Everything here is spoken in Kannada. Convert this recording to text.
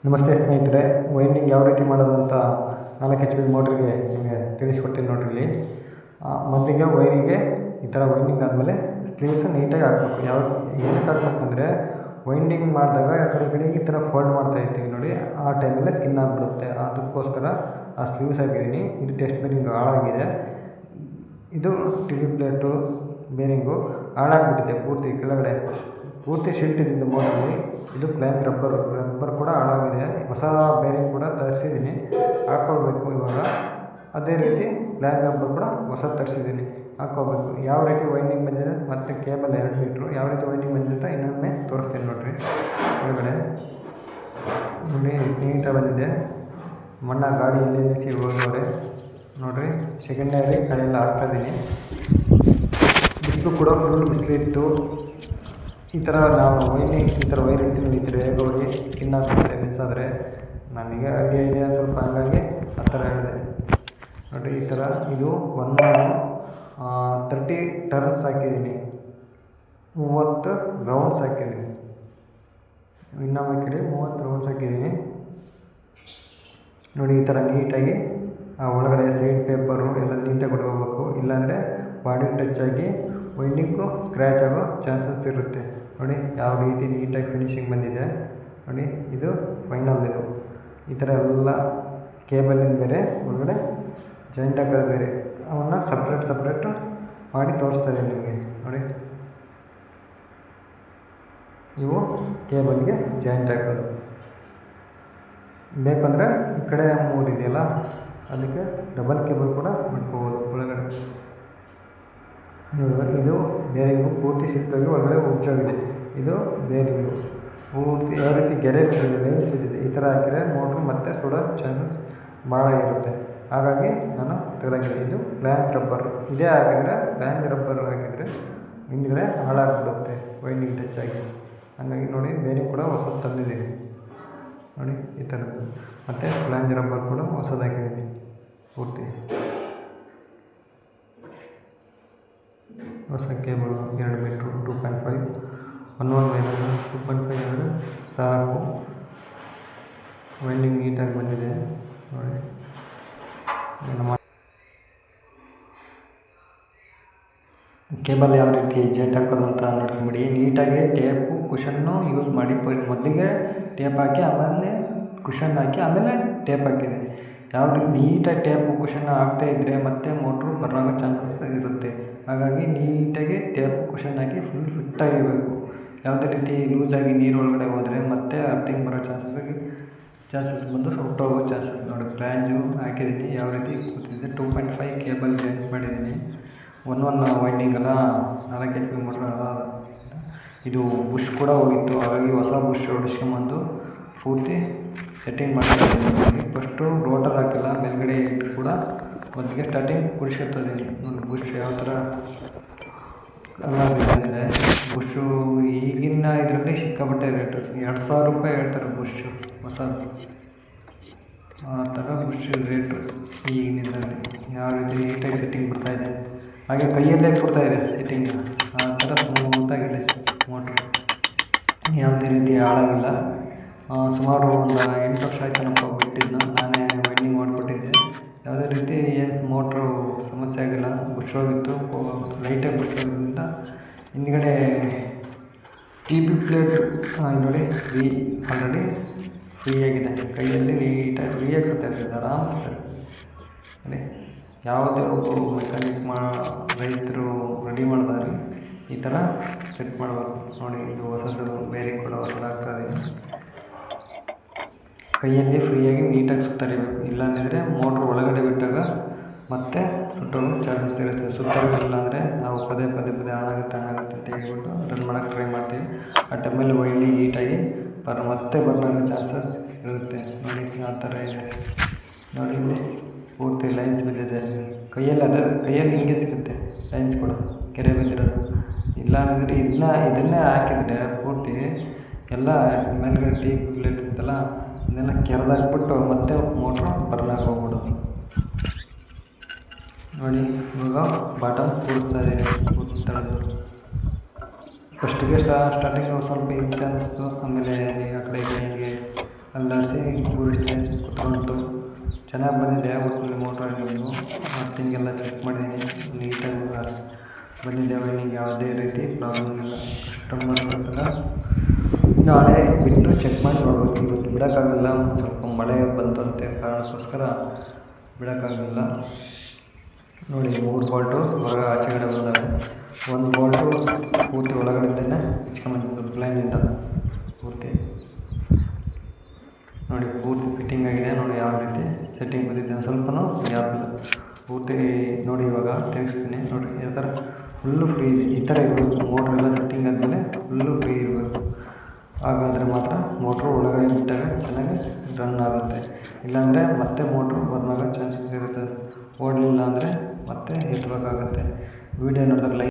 ನಮಸ್ತೆ ಸ್ನೇಹಿತರೆ, ವೈಂಡಿಂಗ್ ಯಾವ ರೀತಿ ಮಾಡೋದು ಅಂತ 4 HP ಮೋಟ್ರಿಗೆ ನಿಮಗೆ ತಿಳಿಸ್ಕೊಡ್ತೀನಿ ನೋಡ್ರಿ. ಇಲ್ಲಿ ಮೊದಲಿಗೆ ವೈರಿಗೆ ಈ ಥರ ವೈಂಡಿಂಗ್ ಆದಮೇಲೆ ಸ್ಲೀವ್ಸ್ ನೀಟಾಗಿ ಹಾಕಬೇಕು. ಏನಕ್ಕೆ ಹಾಕ್ಬೇಕಂದ್ರೆ ವೈಂಡಿಂಗ್ ಮಾಡಿದಾಗ ಆ ಕಡೆ ಈ ಥರ ಫೋಲ್ಡ್ ಮಾಡ್ತಾ ಇರ್ತೀವಿ ನೋಡಿ, ಆ ಟೈಮಲ್ಲೇ ಸ್ಕಿನ್ ಆಗಿಬಿಡುತ್ತೆ. ಅದಕ್ಕೋಸ್ಕರ ಆ ಸ್ಲೀವ್ಸ್ ಹಾಕಿದ್ದೀನಿ. ಇದು ಟೆಸ್ಟ್ ಬೇರಿಂಗ್ ಹಾಳಾಗಿದೆ. ಇದು ಟಿವಿ ಪ್ಲೇಟು ಬೇರಿಂಗು ಹಾಳಾಗಿಬಿಟ್ಟಿದೆ, ಪೂರ್ತಿ ಕೆಳಗಡೆ ಪೂರ್ತಿ ಶಿಲ್ಟ್ ಇದ್ದಿದ್ದು ಮೋಟರಲ್ಲಿ. ಇದು ಪ್ಲ್ಯಾನ್ ರಬ್ಬರ್ ಕೂಡ ಹಾಳಾಗಿದೆ. ಹೊಸ ಬೇರಿಂಗ್ ಕೂಡ ತರಿಸಿದ್ದೀನಿ, ಹಾಕ್ಕೊಳ್ಬೇಕು ಇವಾಗ. ಅದೇ ರೀತಿ ಪ್ಲ್ಯಾನ್ ರಬ್ಬರ್ ಕೂಡ ಹೊಸ ತರಿಸಿದ್ದೀನಿ, ಹಾಕ್ಕೋಬೇಕು. ಯಾವ ರೀತಿ ವೈಂಡಿಂಗ್ ಬಂದಿದೆ ಮತ್ತು ಕೇಬಲ್ 2 ಮೀಟ್ರು ಯಾವ ರೀತಿ ವೈಂಡಿಂಗ್ ಬಂದಿದೆ ಅಂತ ಇನ್ನೊಮ್ಮೆ ತೋರಿಸ್ತೀನಿ ನೋಡಿರಿ. ಒಳಗಡೆ ನೋಡಿ ನೀಟಾಗಿ ಬಂದಿದೆ. ಮಣ್ಣ ಗಾಡಿಯಲ್ಲಿ ನಿಲ್ಲಿಸಿ ಹೋಗೋರೆ ನೋಡಿರಿ. ಸೆಕೆಂಡರಿ ಕಡೆಯೆಲ್ಲ ಹಾಕ್ತಾಯಿದ್ದೀನಿ. ಬಿಸಿಲು ಕೂಡ ಫುಲ್ ಬಿಸಿಲಿತ್ತು. ಈ ಥರ ನಾವು ವೈಂಡಿಂಗ್ ಈ ಥರ ವೈರ್ ಇಡ್ತೀನಿ, ಈ ಥರ ಹೇಗೋಗಿ ಸ್ಕಿನ್ ಆಗ್ಬಿಡುತ್ತೆ ಮಿಸ್ ಆದರೆ. ನನಗೆ ಐಡಿಯಾ ಇದೆ ಸ್ವಲ್ಪ, ಹಾಗಾಗಿ ಆ ಥರ ಹೇಳಿದೆ ನೋಡಿ. ಈ ಥರ ಇದು 30 ಟರ್ನ್ಸ್ ಹಾಕಿದ್ದೀನಿ, 30 ರೌಂಡ್ಸ್ ಹಾಕಿದ್ದೀನಿ. ಇನ್ನೊಮ್ಮೆ ಕಡೆ 30 ರೌಂಡ್ಸ್ ಹಾಕಿದ್ದೀನಿ ನೋಡಿ. ಈ ಥರ ನೀಟಾಗಿ ಆ ಒಳಗಡೆ ಸೈಡ್ ಪೇಪರು ಎಲ್ಲ ನೀಟಾಗಿ ಹೊಡ್ಕೋಬೇಕು, ಇಲ್ಲಾಂದರೆ ಬಾಡಿ ಟಚ್ ಆಗಿ ವೈಂಡಿಂಗು ಸ್ಕ್ರ್ಯಾಚ್ ಆಗೋ ಚಾನ್ಸಸ್ ಇರುತ್ತೆ ನೋಡಿ. ಯಾವ ರೀತಿ ನೀಟಾಗಿ ಫಿನಿಶಿಂಗ್ ಬಂದಿದೆ ನೋಡಿ. ಇದು ಫೈನಲ್. ಇದು ಈ ಥರ ಎಲ್ಲ ಕೇಬಲಿಂದ ಬೇರೆ ಒಳಗಡೆ ಜಾಯಿಂಟ್ ಹಾಕೋದು ಬೇರೆ, ಅವನ್ನ ಸಪ್ರೇಟ್ ಮಾಡಿ ತೋರಿಸ್ತಾ ಇದ್ದೀನಿ ನಿಮಗೆ ನೋಡಿ. ಇವು ಕೇಬಲ್ಗೆ ಜಾಯಿಂಟ್ ಹಾಕೋದು. ಬೇಕಂದರೆ ಈ ಕಡೆ 3 ಇದೆಯಲ್ಲ, ಅದಕ್ಕೆ ಡಬಲ್ ಕೇಬಲ್ ಕೂಡ ಮಾಡ್ಕೋಬೋದು ಒಳಗಡೆ. ಇದು ಬೇರಿಂಗು ಪೂರ್ತಿ ಶಿಲ್ಪಾಗಿ ಒಳಗಡೆ ಉಜ್ಜಾಗಿದೆ. ಇದು ಬೇರಿಂಗು ಪೂರ್ತಿ ಯಾವ ರೀತಿ ಗೆರೆ ಬಿದ್ದಿದೆ, ಲೈನ್ಸ್ ಬಿದ್ದಿದೆ. ಈ ಥರ ಹಾಕಿದರೆ ಮೋಟ್ರು ಮತ್ತೆ ಸುಡೋ ಚಾನ್ಸಸ್ ಭಾಳ ಇರುತ್ತೆ, ಹಾಗಾಗಿ ನಾನು ತೆಗೆದಾಕಿದ್ದೀನಿ. ಇದು ಪ್ಲ್ಯಾನ್ ರಬ್ಬರ್. ಇದೇ ಹಾಕಿದರೆ ಪ್ಲ್ಯಾನ್ ರಬ್ಬರ್ ಹಾಕಿದರೆ ಹಿಂದ್ಗಡೆ ಹಾಳಾಗ್ಬಿಡುತ್ತೆ ವೈಂಡಿಂಗ್ ಟಚ್ ಆಗಿ. ಹಾಗಾಗಿ ನೋಡಿ, ಬೇರಿಂಗ್ ಕೂಡ ಹೊಸದು ತಂದಿದ್ದೀನಿ ನೋಡಿ ಈ ಥರದ್ದು. ಮತ್ತು ಪ್ಲ್ಯಾನ್ ರಬ್ಬರ್ ಕೂಡ ಹೊಸದು ಹಾಕಿದ್ದೀನಿ ಪೂರ್ತಿ. ಹೊಸ ಕೇಬಲ್ 2 ಮೀಟ್ರು 2.5 1 ವೈರ್ 2.5 ಎರಡು ಸಾಕು. ವೈಂಡಿಂಗ್ ನೀಟಾಗಿ ಬಂದಿದೆ ನೋಡಿ. ಕೇಬಲ್ ಯಾವ ರೀತಿ ಜಾಯಿಂಟ್ ಹಾಕೋದು ಅಂತ ನೋಡ್ಕೊಂಬಿಡಿ. ನೀಟಾಗಿ ಟೇಪು ಕುಷನ್ನು ಯೂಸ್ ಮಾಡಿ. ಮೊದಲಿಗೆ ಟೇಪ್ ಹಾಕಿ, ಆಮೇಲೆ ಕುಷನ್ ಹಾಕಿ, ಆಮೇಲೆ ಟೇಪ್ ಹಾಕಿದ್ದೀನಿ. ಯಾವ ರೀತಿ ನೀಟಾಗಿ ಟೇಪು ಕುಷನ್ ಹಾಕ್ತಾ ಇದ್ದರೆ ಮತ್ತೆ ಮೋಟ್ರು ಬರೋಗೋ ಚಾನ್ಸಸ್ ಇರುತ್ತೆ. ಹಾಗಾಗಿ ನೀಟಾಗಿ ಟೇಪು ಕುಷನ್ ಹಾಕಿ ಫುಲ್ ಫಿಟ್ಟಾಗಿರಬೇಕು. ಯಾವುದೇ ರೀತಿ ಲೂಸಾಗಿ ನೀರು ಒಳಗಡೆ ಹೋದರೆ ಮತ್ತೆ ಅರ್ಥಿಂಗ್ ಬರೋ ಚಾನ್ಸಸ್ ಬಂದು ಹೊಟ್ಟೋಗೋ ಚಾನ್ಸಸ್ ನೋಡಿ. ಫ್ಲ್ಯಾಂಜು ಹಾಕಿದ್ದೀನಿ, ಯಾವ ರೀತಿ ಕೂತಿದೆ. 2.5 ಕೇಬಲ್ ಜಾಯಿಂಟ್ ಮಾಡಿದ್ದೀನಿ. 1 ವೈಂಡಿಂಗ್ ಅಲ್ಲ, 4 HP ಮೋಟ್ರ್. ಇದು ಬುಷ್ ಕೂಡ ಹೋಗಿತ್ತು, ಹಾಗಾಗಿ ಹೊಸ ಬುಷ್ ಹೊಡಿಸ್ಕೊಂಬಂದು ಪೂರ್ತಿ ಸೆಟ್ಟಿಂಗ್ ಮಾಡ್ತಾಯಿದ್ದೀನಿ. ಫಸ್ಟು ರೋಟರ್ ಹಾಕಿಲ್ಲ, ಮೇಲ್ಗಡೆ ಇಟ್ಟು ಕೂಡ ಮೊದಲಿಗೆ ಸ್ಟಾರ್ಟಿಂಗ್ ಕುಡಿಸ್ಕೊಳ್ತಿದ್ದೀನಿ ನೋಡಿ. ಬುಷ್ ಯಾವ ಥರ ಅಂದರೆ ಬುಷು ಈಗಿನ ಇದರಲ್ಲಿ ಸಿಕ್ಕಾಪಟ್ಟೆ ರೇಟು, 2000 ರೂಪಾಯಿ ಹೇಳ್ತಾರೆ ಬುಷು ಹೊಸದು. ಆ ಥರ ಬುಷ್ ರೇಟು ಈಗಿನ ಇದರಲ್ಲಿ. ಯಾವ ರೀತಿ ನೀಟಾಗಿ ಸೆಟ್ಟಿಂಗ್ ಬರ್ತಾಯಿದೆ, ಹಾಗೆ ಕೈಯಲ್ಲೇ ಕೊಡ್ತಾಯಿದೆ ಸೆಟ್ಟಿಂಗ್. ಆ ಥರ ಸ್ಮೂತಾಗಿದೆ ಮೋಟ್ರು, ಯಾವುದೇ ರೀತಿ ಹಾಳಾಗಿಲ್ಲ. ಸುಮಾರು ಒಂದು 8 ವರ್ಷ ಆಯ್ತು ಬಿಟ್ಟಿದ್ದು. ನಾನೇ ವೈಂಡಿಂಗ್ ಮಾಡಿಕೊಟ್ಟಿದ್ದೆ. ಯಾವುದೇ ರೀತಿ ಏನು ಮೋಟ್ರು ಸಮಸ್ಯೆ ಆಗಿಲ್ಲ. ಬುಷ್ ಹೋಗಿತ್ತು, ಲೈಟಾಗಿ ಬುಷ್ ಹೋಗಿದ್ದರಿಂದ ಹಿಂದ್ಗಡೆ TV ಪ್ಲೇಟ್ ನೋಡಿ ಆಲ್ರೆಡಿ ಫ್ರೀಯಾಗಿದೆ. ಕೈಯಲ್ಲಿ ನೀಟಾಗಿ ಫ್ರೀಯಾಗಿ ಬರ್ತಾಯಿರ್ತದೆ, ಆರಾಮ್ಸೆ ನೋಡಿ. ಯಾವುದೇ ಒಬ್ಬರು ಮೆಕ್ಯಾನಿಕ್ ರೈತರು ರೆಡಿ ಮಾಡಿದಾರೆ ಈ ಥರ ಸೆಟ್ ಮಾಡಬೇಕು ನೋಡಿ. ಇದು ಹೊಸದು ಬೇರಿಂಗ್ ಕೂಡ ಹೊಸದಾಗ್ತದೆ. ಕೈಯಲ್ಲಿ ಫ್ರೀಯಾಗಿ ನೀಟಾಗಿ ಸುತ್ತರಿಬೇಕು, ಇಲ್ಲಾಂದರೆ ಮೋಟ್ರ್ ಒಳಗಡೆ ಬಿಟ್ಟಾಗ ಮತ್ತೆ ಸುಟ್ಟೋಗೋ ಚಾನ್ಸಸ್ ಇರುತ್ತೆ. ಸುತ್ತರಿಲ್ಲ ಅಂದರೆ ನಾವು ಪದೇ ಆನಾಗುತ್ತೆ ಅಂತ ಹೇಳ್ಬಿಟ್ಟು ರನ್ ಮಾಡೋಕ್ಕೆ ಟ್ರೈ ಮಾಡ್ತೀವಿ. ಆ ಟೈಮಲ್ಲಿ ವೈಂಡಿಂಗ್ ನೀಟಾಗಿ ಮತ್ತೆ ಬರೋಂಗೋ ಚಾನ್ಸಸ್ ಇರುತ್ತೆ ನೋಡಿ. ಆ ಥರ ಇದೆ ನೋಡಿ. ಇಲ್ಲಿ ಪೂರ್ತಿ ಲೈನ್ಸ್ ಬಿದ್ದಿದೆ. ಕೈಯಲ್ಲಿ ಹಿಂಗೆ ಸಿಗುತ್ತೆ ಲೈನ್ಸ್ ಕೂಡ, ಕೆರೆ ಬಿದ್ದಿರೋದು. ಇಲ್ಲ ಅಂದರೆ ಇದನ್ನೇ ಹಾಕಿದರೆ ಪೂರ್ತಿ ಎಲ್ಲ ಮೇಲ್ಗಡೆ TV ಪ್ಲೇಟ್ ಇರುತ್ತಲ್ಲ, ಇದನ್ನೆಲ್ಲ ಕೆರೆದಾಕ್ಬಿಟ್ಟು ಮತ್ತೆ ಮೋಟ್ರು ಬರ್ಲಾಕ ಹೋಗ್ಬಿಡೋದು ನೋಡಿ. ಇವಾಗ ಬಾಟಮ್ ಕೂಡ್ತಾಯಿದೆ. ಫಸ್ಟಿಗೆ ಸ್ಟಾರ್ಟಿಂಗು ಸ್ವಲ್ಪ ಹಿಂಸೆ ಅನ್ನಿಸ್ತು, ಆಮೇಲೆ ಆ ಕಡೆ ಹಿಂಗೆ ಅಲ್ಲಿ ಅಲ್ಲಾಡಿಸಿ ಕೂರಿಸಿದೆ, ಕುತ್ಕೊಂತು. ಚೆನ್ನಾಗಿ ಬಂದಿದೆ ಒಟ್ಟಿನಲ್ಲಿ ಮೋಟ್ರ್. ನೀವು ಮತ್ತಿಂಗೆಲ್ಲ ಚೆಕ್ ಮಾಡಿದ್ದೀನಿ, ನೀಟಾಗಿ ಬಂದಿದೆ ವೈರಿಂಗ್, ಯಾವುದೇ ರೀತಿ ಪ್ರಾಬ್ಲಮ್ ಇಲ್ಲ. ಕಸ್ಟಮರ್ ಹತ್ರ ನಾಳೆ ಬಿಟ್ಟು ಚೆಕ್ ಮಾಡಿ ನೋಡ್ಬೇಕು. ಇವತ್ತು ಬಿಡೋಕ್ಕಾಗಲಿಲ್ಲ, ಸ್ವಲ್ಪ ಮಳೆ ಬಂತಂತೆ ಕಾರಣಕ್ಕೋಸ್ಕರ ಬಿಡೋಕ್ಕಾಗಲಿಲ್ಲ. ನೋಡಿ 3 ಬೋಲ್ಟು ಹೊರಗೆ ಆಚೆಗಡೆ ಬಂದವೆ. ಒಂದು ಬೋಲ್ಟು ಪೂರ್ತಿ ಒಳಗಡೆಯಿಂದನೇ ಇಚ್ಕೊಂಬಂದಿದ್ದು ಪ್ಲೈನಿಂದ ಪೂರ್ತಿ. ನೋಡಿ ಪೂರ್ತಿ ಫಿಟ್ಟಿಂಗ್ ಆಗಿದೆ. ನೋಡಿ ಯಾವ ರೀತಿ ಸೆಟ್ಟಿಂಗ್ ಬಂದಿದೆ, ಸ್ವಲ್ಪನೂ ಯಾರಿಲ್ಲ ಪೂರ್ತಿ. ನೋಡಿ ಇವಾಗ ತೆಗಿಸ್ತೀನಿ. ನೋಡಿ ಯಾವ ಥರ ಫುಲ್ಲು ಫ್ರೀ ಇದೆ. ಈ ಥರ ಇರಬೇಕು ಮೋಟ್ರೆಲ್ಲ ಸೆಟ್ಟಿಂಗ್ ಆದಮೇಲೆ ಫುಲ್ಲು ಫ್ರೀ ಇರಬೇಕು. ಹಾಗಾದರೆ ಮಾತ್ರ ಮೋಟ್ರು ಒಳಗಡೆ ಬಿಟ್ಟಾಗ ಚೆನ್ನಾಗಿ ರನ್ ಆಗುತ್ತೆ. ಇಲ್ಲಾಂದರೆ ಮತ್ತೆ ಮೋಟ್ರು ಬಂದಾಗ ಚಾನ್ಸಸ್ ಇರುತ್ತೆ. ಓಡಲಿಲ್ಲ ಅಂದರೆ ಮತ್ತೆ ಎತ್ತಬೇಕಾಗತ್ತೆ. ವೀಡಿಯೋ ನೋಡಿದ್ರೆ ಲೈಕ್